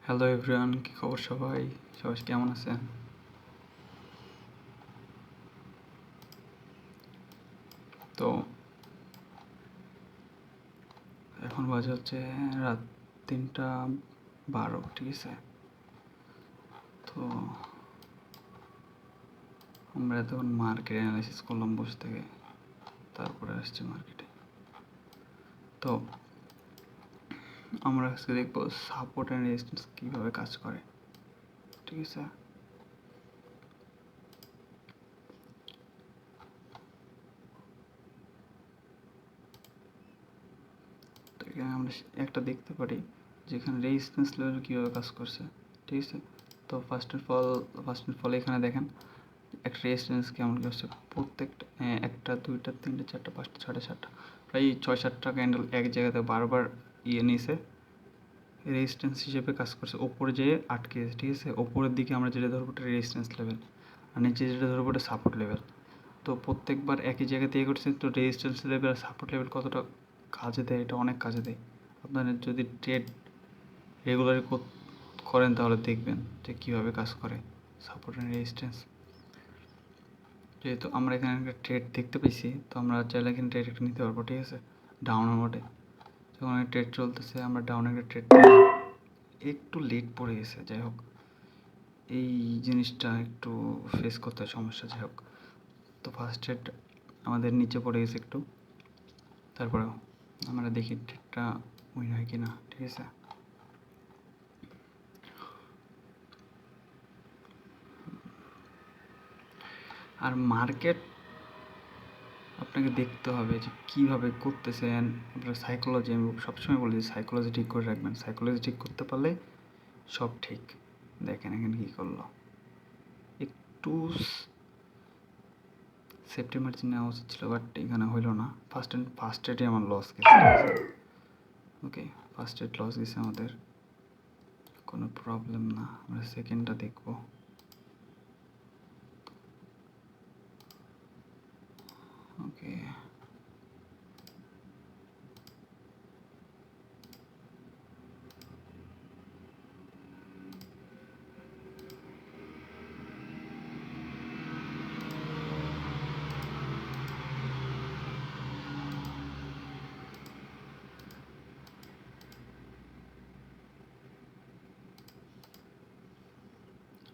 Hello everyone, কী খবর সবাই? সবাই কেমন আছেন? তো এখন বাজে হচ্ছে রাত 3টা 12, ঠিক আছে? তো আমরা তখন মার্কেট অ্যানালাইসিস করলাম বসে থেকে, তারপরে আসছে মার্কেটে। তো আমরা আজকে দেখবো সাপোর্ট অ্যান্ড রেজিস্ট্যান্স কীভাবে কাজ করে, ঠিক আছে? তো এখানে আমরা একটা দেখতে পারি যেখানে রেজিস্ট্যান্স লেভেল কীভাবে কাজ করছে, ঠিক আছে? তো ফার্স্ট অ্যান্ড ফল এখানে দেখেন একটা রেজিস্ট্যান্স কেমন করছে। প্রত্যেকটা 1টা 2টা 3টা 4টা 5টা 6টা 7টা প্রায় 6-7টা ক্যান্ডেল এক জায়গাতে বারবার নিয়েছে, রেজিস্ট্যান্স হিসেবে কাজ করছে। ওপরে যেয়ে আটকে গেছে, ঠিক আছে? ওপরের দিকে আমরা যেটা ধরবো ওটা রেজিস্ট্যান্স লেভেল, আর নিচে যেটা ধরবো ওটা সাপোর্ট লেভেল। তো প্রত্যেকবার একই জায়গা থেকে করছে। তো রেজিস্ট্যান্স লেভেল আর সাপোর্ট লেভেল কতটা কাজে দেয়, এটা অনেক কাজে দেয়। আপনারা যদি ট্রেড রেগুলার করেন তাহলে দেখবেন যে কীভাবে কাজ করে সাপোর্ট অ্যান্ড রেজিস্ট্যান্স। যেহেতু আমরা এখানে একটা ট্রেড দেখতে পেয়েছি, তো আমরা চাইলে এখানে ট্রেড একটা নিতে পারবো, ঠিক আছে? ডাউনের মোডে যখন ট্রেড চলতেছে আমরা ডাউনে একটা ট্রেড একটু লেট পড়ে গেছে, যাই হোক এই জিনিসটা একটু ফেস করতে হয়, সমস্যা। যাই হোক, তো ফার্স্ট ট্রেড আমাদের নিচে পড়ে গেছে একটু, তারপরে আমরা দেখি ট্রেডটা উইন হয় কি না, ঠিক আছে? আর মার্কেট আপনাকে দেখতে হবে যে কীভাবে করতেছেন আপনার সাইকোলজি। আমি সবসময় বলি যে সাইকোলজি ঠিক করে রাখবেন। সাইকোলজি ঠিক করতে পারলে সব ঠিক। দেখেন এখানে কী করলো, একটু সেফটি মার্জিন নেওয়া উচিত ছিল, বাট এখানে হইলো না। ফার্স্ট ট্রেডে আমার লস গেছে, ওকে? ফার্স্ট ট্রেড লস গেছে আমাদের, কোনো প্রবলেম না। আমরা সেকেন্ডটা দেখবো। ওকে,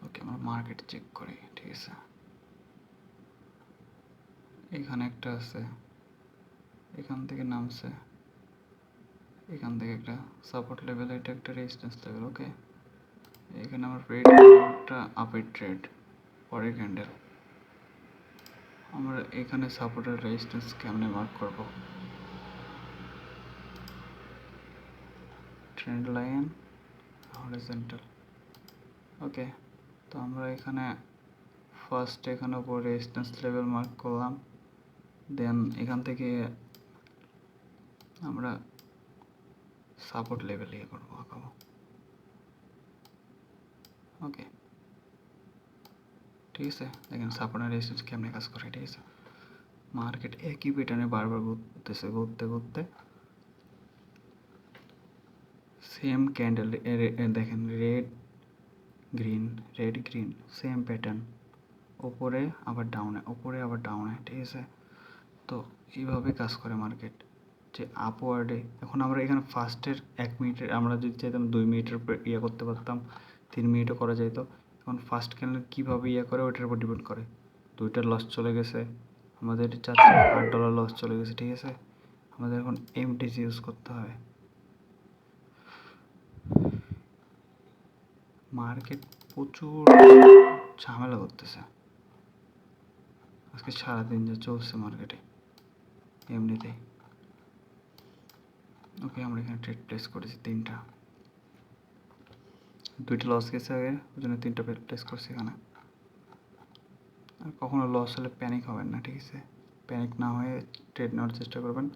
ওকে, আমরা মার্কেট চেক করি, ঠিক আছে? এখানে একটা আছে, এখান থেকে নামছে, এখান থেকে একটা সাপোর্ট লেভেল, এটা একটা রেজিস্ট্যান্স লেভেল, ওকে? এখানে আমার একটা আপের ট্রেড, পরের ক্যান্ডেল। আমরা এখানে সাপোর্ট আর রেজিস্ট্যান্স কেমনে মার্ক করব? ট্রেন্ড লাইন, হরিজন্টাল, ওকে? তো আমরা এখানে ফার্স্ট এখানে উপর রেজিস্ট্যান্স লেভেল মার্ক করলাম, দেন এখান থেকে আমরা সাপোর্ট লেভেল করবো, আঁকাবো, ওকে? ঠিক আছে, দেখেন সাপোর্ট আর রেজিস্ট্যান্স কেমনে কাজ করে, ঠিক আছে? মার্কেট একই প্যাটার্নে বারবার ঘুরতেছে, ঘুরতে ঘুরতে সেম ক্যান্ডেল, দেখেন রেড গ্রিন সেম প্যাটার্ন, ওপরে আবার ডাউনে, ওপরে আবার ডাউনে, ঠিক আছে? তো এইভাবে কাজ করে মার্কেট, যে আপওয়ার্ডে। এখন আমরা এখানে ফার্স্টের 1 মিনিটের আমরা যদি চাইতাম 2 মিনিটের করতে পারতাম, 3 মিনিটও করা যেত। এখন ফার্স্ট ক্যান্ডেল কীভাবে করে ওইটার উপর ডিপেন্ড করে। 2টা লস চলে গেছে আমাদের, $8 লস চলে গেছে, ঠিক আছে? আমাদের এখন এমটিসি ইউজ করতে হবে। মার্কেট প্রচুর ঝামেলা করতেছে আজকে, সারাদিন যা চলছে মার্কেটে এমনিতেই। ওকে, আমরা এখানে ট্রেড প্লেস করেছি 3টা, 2টা লস গেছে আগে, ওই জন্য 3টা প্লেস করছি এখানে। আর কখনো লস হলে প্যানিক হবেন না, ঠিক আছে? প্যানিক না হয়ে ট্রেড নেওয়ার চেষ্টা করবেন,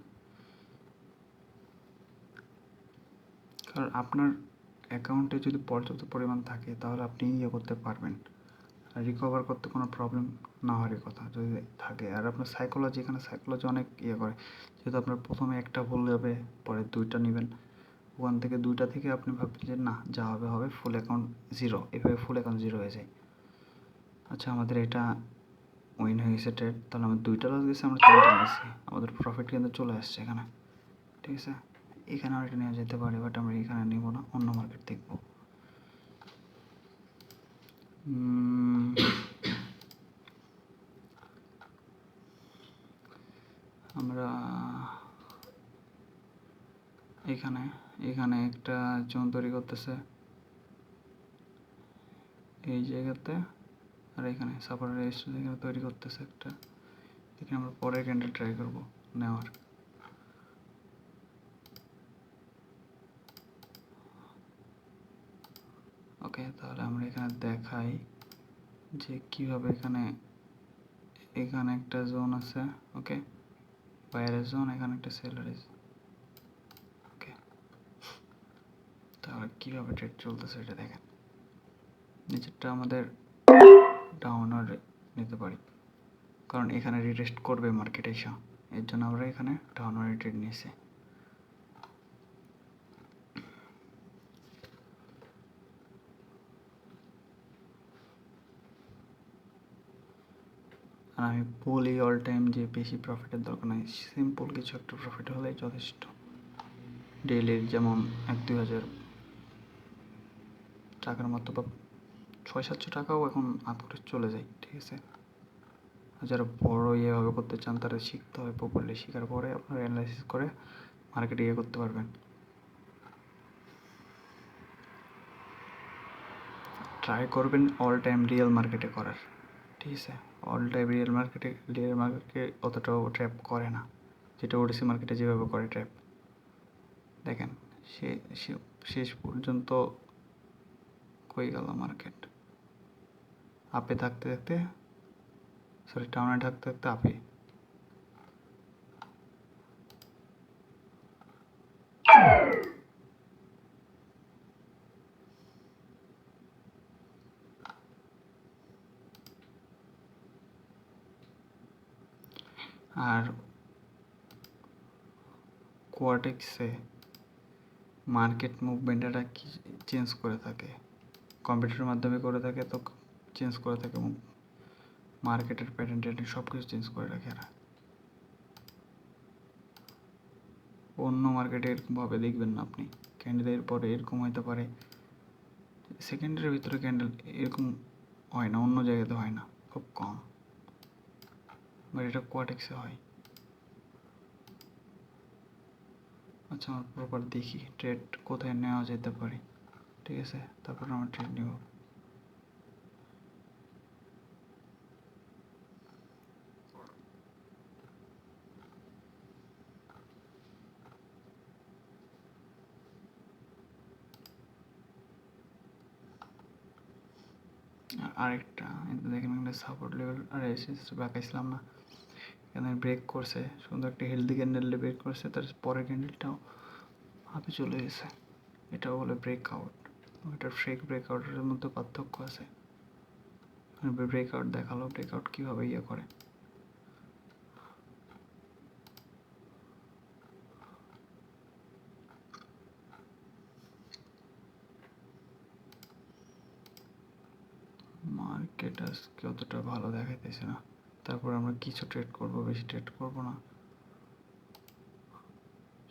কারণ আপনার অ্যাকাউন্টে যদি পর্যাপ্ত পরিমাণ থাকে তাহলে আপনি করতে পারবেন। আর রিকভার করতে কোনো প্রবলেম না হওয়ারই কথা যদি থাকে। আর আপনার এখানে সাইকোলজি অনেক করে, যেহেতু আপনার প্রথমে একটা ভুল যাবে, পরে 2টা নেবেন, ওখান থেকে 2টা থেকে আপনি ভাববেন যে না যা হবে হবে, ফুল অ্যাকাউন্ট জিরো, এভাবে ফুল অ্যাকাউন্ট জিরো হয়ে যায়। আচ্ছা আমাদের এটা উইন হয়ে গেছে ট্রেড, তাহলে আমার 2টা লস গেছে, আমরা 3টা নিয়েছি, আমাদের প্রফিট কিন্তু চলে আসছে এখানে। ঠিক আছে, এখানে আমরা এটা নেওয়া যেতে পারে, বাট আমরা এখানে নেব না, অন্য মার্কেট দেখব। আমরা এখানে এখানে একটা জোন তৈরি করতেছে এই জায়গাতে, আর এখানে সাপোর্ট রেজিস্ট্যান্স এখানে তৈরি করতেছে একটা, এখানে আমরা পরের ক্যান্ডেল ট্রাই করব নেওয়ার। ওকে, তাহলে আমরা এখানে দেখাই যে কীভাবে এখানে এখানে একটা জোন আছে, ওকে, বাইরের জোন, এখানে একটা সেলার আছে। ওকে, তাহলে কীভাবে ট্রেড চলতেছে এটা দেখেন। নিচেরটা আমাদের ডাউনার নিতে পারি, কারণ এখানে রিটেস্ট করবে মার্কেট এসে, এর জন্য আমরা এখানে ডাউনার ট্রেড নিয়েছি। আর আমি বলি অল টাইম যে বেশি প্রফিটের দরকার নেই, সিম্পল কিছু একটা প্রফিট হলেই যথেষ্ট। ডেইলির যেমন 1-2 হাজার টাকার মতো বা 600-700 টাকাও এখন আপ করে চলে যায়। ঠিক আছে, যারা বড় ইয়েভাবে করতে চান তারা শিখতে হবে, প্রপারলি শেখার পরে আপনারা অ্যানালাইসিস করে মার্কেটে ইয়ে করতে পারবেন। ট্রাই করবেন অল টাইম রিয়েল মার্কেটে করার। ঠিক আছে, অল টাইম রিয়েল মার্কেটে অতটাও ট্র্যাপ করে না, যেটা ওডিসি মার্কেটে যেভাবে করে ট্র্যাপ। দেখেন শেষ পর্যন্ত কই গেল মার্কেট, আপে থাকতে থাকতে, সরি ডাউনে থাকতে থাকতে আপে। আর কোয়াটেক্সে মার্কেট মুভমেন্টটা কি চেঞ্জ করে থাকে, কম্পিউটারের মাধ্যমে করে থাকে, তো চেঞ্জ করে থাকে, মার্কেটের প্যাটার্ন ট্যাটার্ন সব কিছু চেঞ্জ করে রাখে এরা। অন্য মার্কেটে এরকমভাবে দেখবেন না আপনি, ক্যান্ডেলের পরে এরকম হইতে পারে, সেকেন্ডের ভিতরে ক্যান্ডেল এরকম হয় না, অন্য জায়গাতে হয় না, খুব কম, বাট এটা কোয়াটেক্সে হয়। আচ্ছা আমার প্রপার দেখি ট্রেড কোথায় নেওয়া যেতে পারে। ঠিক আছে, তারপর আমরা ট্রেড নেব। আরেকটা দেখেন, এখানে সাপোর্ট লেভেল আর রেজিস্ট্যান্স বাঁকাইছিলাম না, এখানে ব্রেক করছে, সুন্দর একটা হেলদি ক্যান্ডেল ব্রেক করছে, তার পরের ক্যান্ডেলটাও হাতে চলে গেছে, এটাও বলে ব্রেকআউট। এটার ফেক ব্রেকআউটের মধ্যে পার্থক্য আছে। ব্রেকআউট দেখালো, ব্রেকআউট কীভাবে ইয়ে করে। মার্কেট আজকে অতটা ভালো দেখাইতেছে না, তারপর আমরা কিছু ট্রেড করব, বেশি ট্রেড করব না,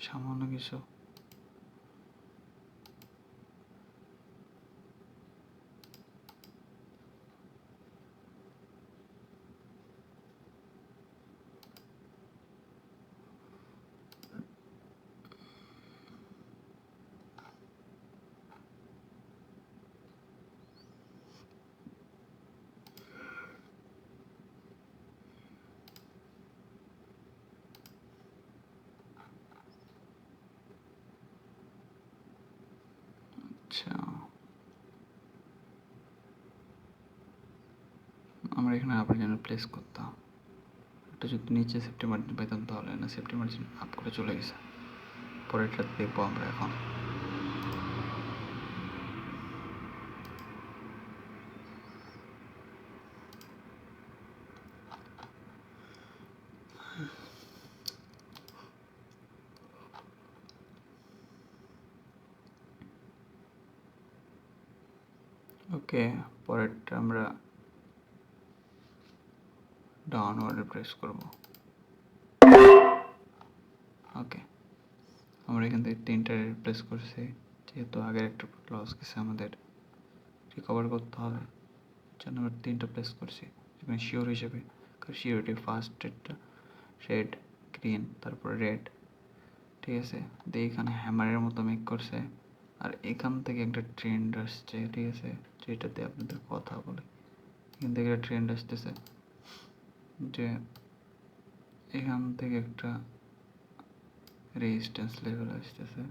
সামান্য কিছু। আচ্ছা আমরা এখানে আবার যেন প্লেস করতাম, এটা যদি নিচে সেফটি মার্জিন পাইতাম তাহলে না, সেফটি মার্জিন আপ করে চলে গেছে, পরেরটা দেখবো আমরা এখন। ওকে, পরেরটা আমরা ডাউনওয়ার্ডে প্রেস করব। ওকে, আমরা এখান থেকে 3টা রিপ্লেস করছি, যেহেতু আগের একটা লস গেছে আমাদের রিকভার করতে হবে, জন্য আমরা 3টা প্লেস করছি এখানে শিওর হিসেবে। কারণ শিওরিটি ফার্স্ট রেডটা রেড, গ্রিন, তারপরে রেড, ঠিক আছে। দিয়ে এখানে হ্যামারের মতো মেক করছে, আর এখান থেকে একটা ট্রেন্ড আসছে, ঠিক আছে, যেটাতে আপনাদের কথা বলে এখান থেকে একটা ট্রেন্ড আসতেছে যে এখান থেকে একটা রেজিস্ট্যান্স লেভেল আসতেছে,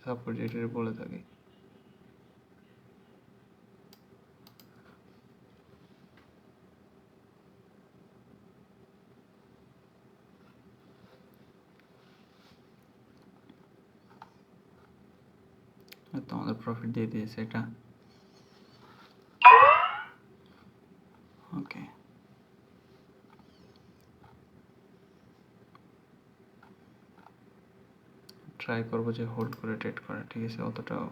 সাপোর্ট যেটা বলে থাকে। তো আমাদের প্রফিট দিয়ে দিয়েছে এটা। ওকে, ট্রাই করবো যে হোল্ড করে ট্রেড করা, ঠিক আছে, অতটাও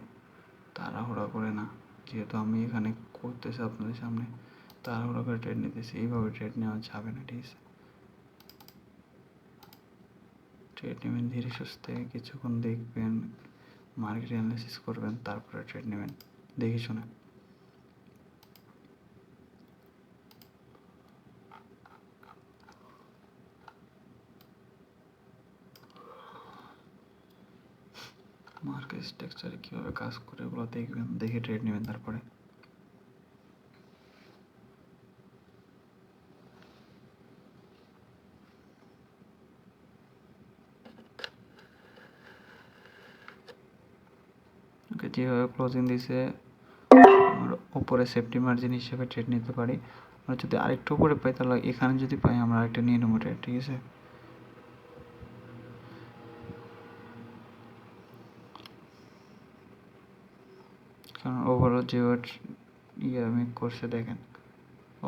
তাড়াহুড়া করে না, যেহেতু আমি এখানে করতেছি আপনাদের সামনে, তাড়াহুড়া করে ট্রেড নিতেছি, এইভাবে ট্রেড নেওয়া যাবে না, ঠিক আছে। ট্রেড নেবেন ধীরে সুস্থে, কিছুক্ষণ দেখবেন, মার্কেট অ্যানালাইসিস করবেন, তারপরে ট্রেড নেবেন দেখে শুনে। মার্কেট স্ট্রাকচারে কীভাবে কাজ করে ওগুলো দেখবেন, দেখে ট্রেড নেবেন তারপরে। ওকে, যেভাবে ক্লোজিং দিছে আমরা উপরে সেফটি মার্জিন হিসেবে ট্রেড নিতে পারি। আমরা যদি আরেকটু উপরে পাই তাহলে এখানে যদি পাই আমরা আরেকটা নিয়ে নেবো ট্রেড, ঠিক আছে। কারণ ওভারঅল যে মেক করছে দেখেন,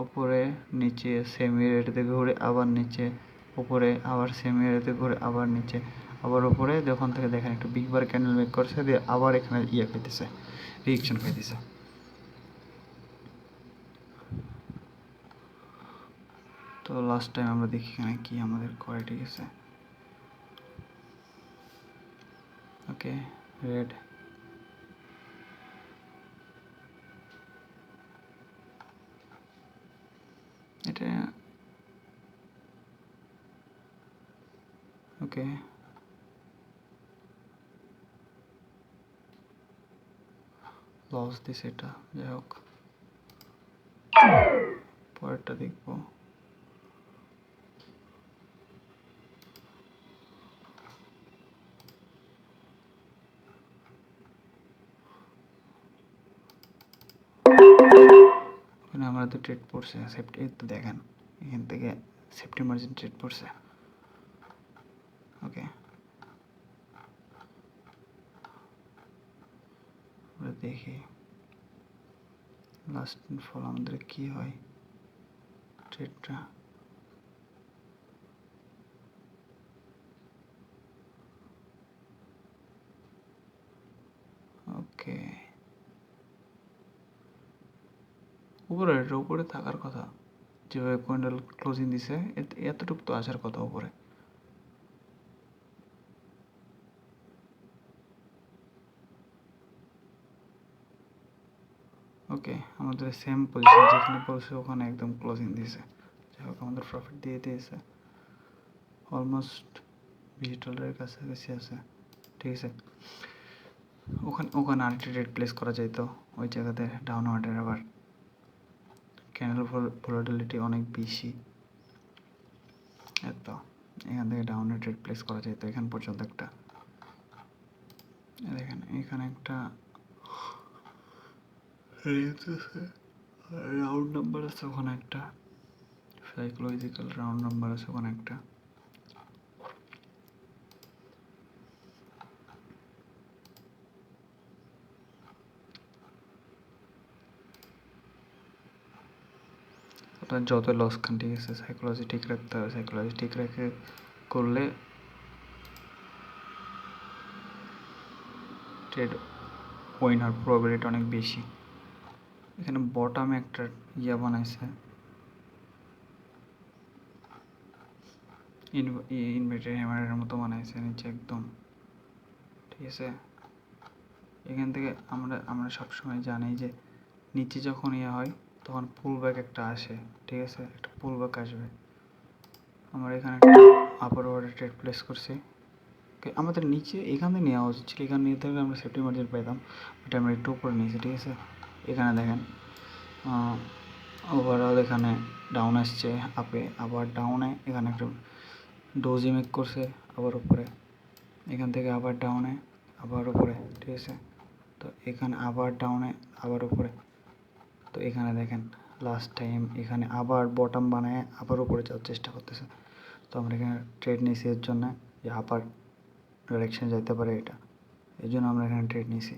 ওপরে নিচে সেমি রেটে ঘুরে আবার নিচে, উপরে আবার সেমি রেটে ঘুরে আবার নিচে, আবার উপরে যখন থেকে দেখেন একটু বিগ বার ক্যান্ডেল মেক করছে, দিয়ে আবার এখানে খাইতেছে, রিয়েকশন খাইতেছে। তো লাস্ট টাইম আমরা দেখি এখানে কি আমাদের করে, ঠিক আছে। ওকে, রেড, এটা ওকে, লস দিছে এটা, যাই হোক পরেরটা দেখবো। এখানে আমাদের ট্রেড পড়ছে সেফটি, তো দেখেন এখান থেকে সেফটি মার্জিন ট্রেড পড়ছে। ওকে, আমরা দেখি লাস্ট ফল আমাদের কি হয় ট্রেডটা। ওকে, উপরে থাকার কথা, যেভাবে ক্যান্ডেল ক্লোজিং দিছে এতটুকু তো আসার কথা উপরে। ওকে, আমাদের সেম পজিশন যেখানে পড়ছে ওখানে একদম ক্লোজিং দিয়েছে, যাই হোক আমাদের প্রফিট দিয়ে দিয়েছে, অলমোস্ট $20 কাছাকাছি আছে, ঠিক আছে। ওখানে আরেকটা রেট প্লেস করা যায়, তো ওই জায়গাতে ডাউন ওয়ার্ডের আবার ক্যান্ডেল ভোলাটিলিটি অনেক বেশি, এত এখান থেকে ডাউন রেট প্লেস করা যায়, তো এখান পর্যন্ত একটা দেখেন, এখানে একটা রাউন্ড নাম্বার আছে, ওখানে একটা সাইকোলজিক্যাল রাউন্ড নাম্বার আছে, ওখানে একটা। আপনার যত লস খান, ঠিক আছে, সাইকোলজি ঠিক রাখতে হবে, সাইকোলজি ঠিক রেখে করলে ট্রেড উইন হওয়ার প্রবাবিলিটি অনেক বেশি। এখানে বটামে একটা বানাইছে, ইনভার্টেড হ্যামারের মতো বানাইছে নিচে একদম, ঠিক আছে। এখান থেকে আমরা সবসময় জানি যে নিচে যখন হয় তখন পুল ব্যাক একটা আসে, ঠিক আছে, একটা পুল ব্যাক আসবে। আমরা এখানে একটা আপার অর্ডার ট্রেড প্লেস করছি। আমাদের নিচে এখানে নেওয়া উচিত ছিল, এখানে নিতে হলে আমরা সেফটি মার্জিন পেতাম, বাট আমরা একটু উপরে নিয়েছি, ঠিক আছে। এখানে দেখেন ওভারঅল এখানে ডাউন আসছে, আপে আবার ডাউনে, এখানে একটা ডোজি মেক করছে আবার উপরে, এখান থেকে আবার ডাউনে আবার উপরে, ঠিক আছে। তো এখানে আবার ডাউনে আবার উপরে, তো এখানে দেখেন লাস্ট টাইম এখানে আবার বটম বানায় আবার উপরে যাওয়ার চেষ্টা করতেছে। তো আমরা এখানে ট্রেড নিয়েছি এর জন্য যে আপার ডাইরেকশন যেতে পারে, এটা এই জন্য আমরা এখানে ট্রেড নিয়েছি।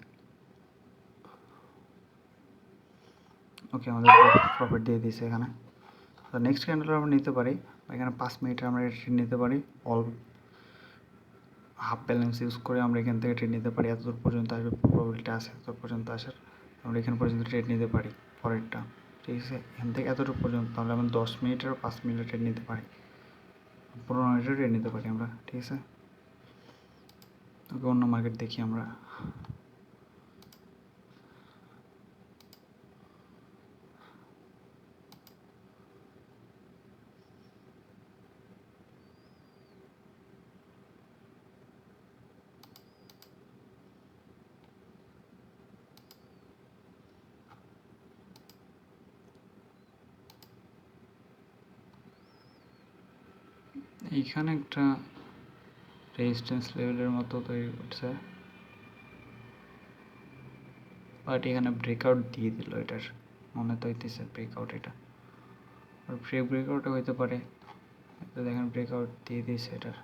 ওকে, আমাদের প্রফিট দিয়ে দিয়েছে এখানে। তো নেক্সট ক্যান্ডেল আমরা নিতে পারি, এখানে 5 মিনিটের আমরা ট্রেড নিতে পারি, অল হাফ ব্যালেন্স ইউজ করে আমরা এখান থেকে ট্রেড নিতে পারি। এতদূর পর্যন্ত আসবে, প্রবাবিলিটি আছে এতদূর পর্যন্ত আসার, আমরা এখান পর্যন্ত ট্রেড নিতে পারি পরেরটা, ঠিক আছে। এখান থেকে এতটুকু পর্যন্ত তাহলে আমরা 10 মিনিটের 5 মিনিটের ট্রেড নিতে পারি, 15 মিনিটের ট্রেড নিতে পারি আমরা, ঠিক আছে। ওকে, অন্য মার্কেট দেখি আমরা। এইখানে একটা রেজিস্ট্যান্স লেভেলের মতো তৈরি করছে, বাট এখানে ব্রেকআউট দিয়ে দিল, এটার মনে তো হইতেছে ব্রেকআউট, এটা আর ব্রেকআউটও হইতে পারে। তো দেখেন ব্রেকআউট দিয়ে দিয়েছে এটার,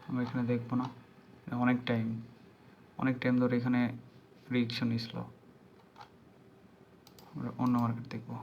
আমরা এখানে দেখবো না, অনেক টাইম ধরে এখানে রিঅ্যাকশন নিছিল, আমরা অন্য মার্কেট দেখবো।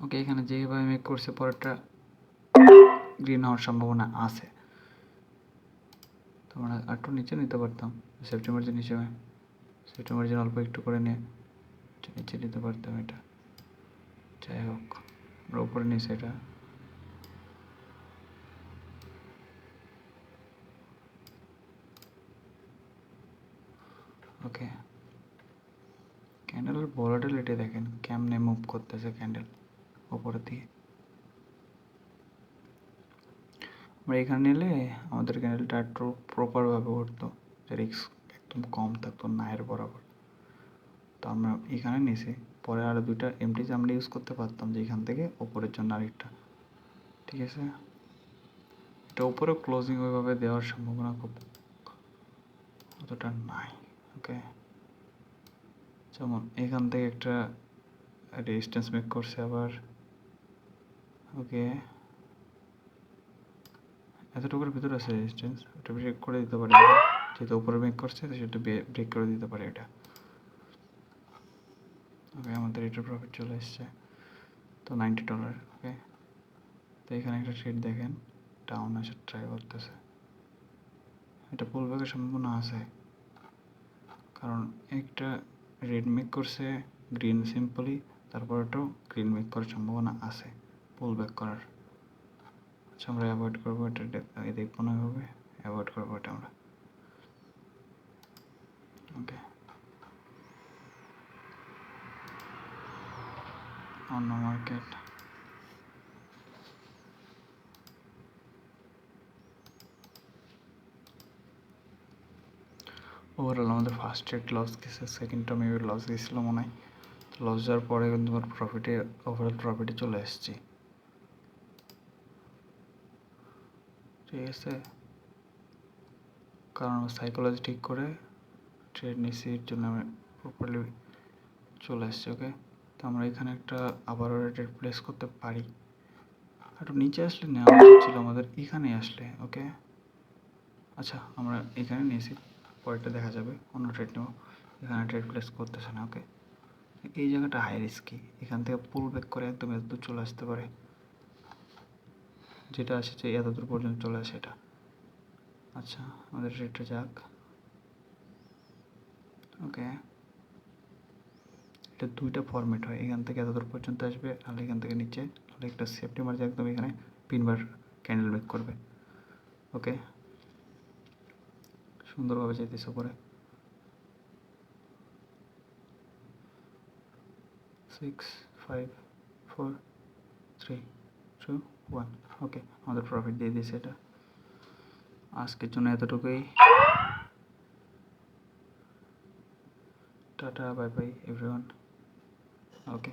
ওকে, এখানে যেভাবে মেক করছে পরেরটা গ্রিন হওয়ার সম্ভাবনা আছে, তোমরা একটু নিচে নিতে পারতাম, সেপ্টেম্বর যে হিসেবে সেপ্টেম্বর যে অল্প একটু করে নিয়ে নিচে নিতে পারতাম এটা। যাই হোক, আমরা উপরে নিয়েছি এটা। ওকে, ক্যান্ডেলের ভলাটিলিটি দেখেন কেমনে মুভ করতেছে ক্যান্ডেল উপরের দিকে। আমরা এখানে নিলে আমাদের ক্যান্ডেলটা একটু প্রপারভাবে উঠতো, রিস্ক একদম কম থাকতো নায়ের বরাবর। তো আমরা এখানে নিয়েছি, পরে আরও দুইটা এমটিজ আমরা ইউজ করতে পারতাম যে এখান থেকে ওপরের জন্য আরেকটা, ঠিক আছে। এটা উপরে ক্লোজিং ওইভাবে দেওয়ার সম্ভাবনা খুব অতটা নাই। ওকে, যেমন এখান থেকে একটা রেজিস্ট্যান্স মেক করছে আবার। ওকে, এতটুকুর ভিতরে আছে রেজিস্ট্যান্স, ওটা ব্রেক করে দিতে পারে, যেহেতু উপরে মেক করছে তো সেটা ব্রেক করে দিতে পারে এটা। ওকে, আমাদের এটার প্রফিট চলে এসছে তো $90। ওকে, তো এখানে একটা ট্রেড দেখেন ডাউন আসার ট্রাই করতেছে, এটা পুল ব্যাকের সম্ভাবনা আছে, কারণ একটা রেড মেক করছে গ্রিন সিম্পলি, তারপর এটাও গ্রিন মেক করার সম্ভাবনা আছে পুল ব্যাক করার। আচ্ছা, আমরা অ্যাভয়েড করবো এটা, দেখবো না এভাবে, অ্যাভয়েড করবো এটা আমরা। ওকে, অন্য মার্কেট। ওভারঅল আমাদের ফার্স্ট ট্রেড লস গেছে, সেকেন্ডটা মেবি লস গেছিলো মনে হয়। লস যাওয়ার পরে কিন্তু আমার প্রফিটে ওভারঅল প্রফিটে চলে এসেছি। ঠিক আছে, কারণ সাইকোলজি ঠিক করে ট্রেড নিচ্ছি, এর জন্য আমি প্রপারলি চলে আসছি। ওকে, তো আমরা এখানে একটা আবারও রেটেড প্লেস করতে পারি। একটু নিচে আসলে নেওয়া উচিত ছিল আমাদের, এখানে আসলে। ওকে, আচ্ছা আমরা এখানে নিয়েছি, পরেরটা দেখা যাবে, অন্য ট্রেড নেব। এখানে ট্রেড প্লেস করতেছে না। ওকে, এই জায়গাটা হাই রিস্কি, এখান থেকে পুল ব্যাক করে একদম এত দূর চলে আসতে পারে, যেটা আসে যে এত দূর পর্যন্ত চলে আসে এটা। আচ্ছা আমাদের ট্রেডটা যাক। ওকে, এটা দুইটা ফরম্যাট হয়, এখান থেকে এত দূর পর্যন্ত আসবে, নাহলে এখান থেকে নিচে, নাহলে একটা সেফটি মার্জিন একদম এখানে পিনবার ক্যান্ডেল ব্যাক করবে। ওকে, সুন্দরভাবে যেতেছে উপরে। 6 5 4 3 2 1। ওকে, আমাদের প্রফিট দিয়ে দিয়েছে এটা। আজকের জন্য এতটুকুই। Tata, bye bye everyone. ওকে।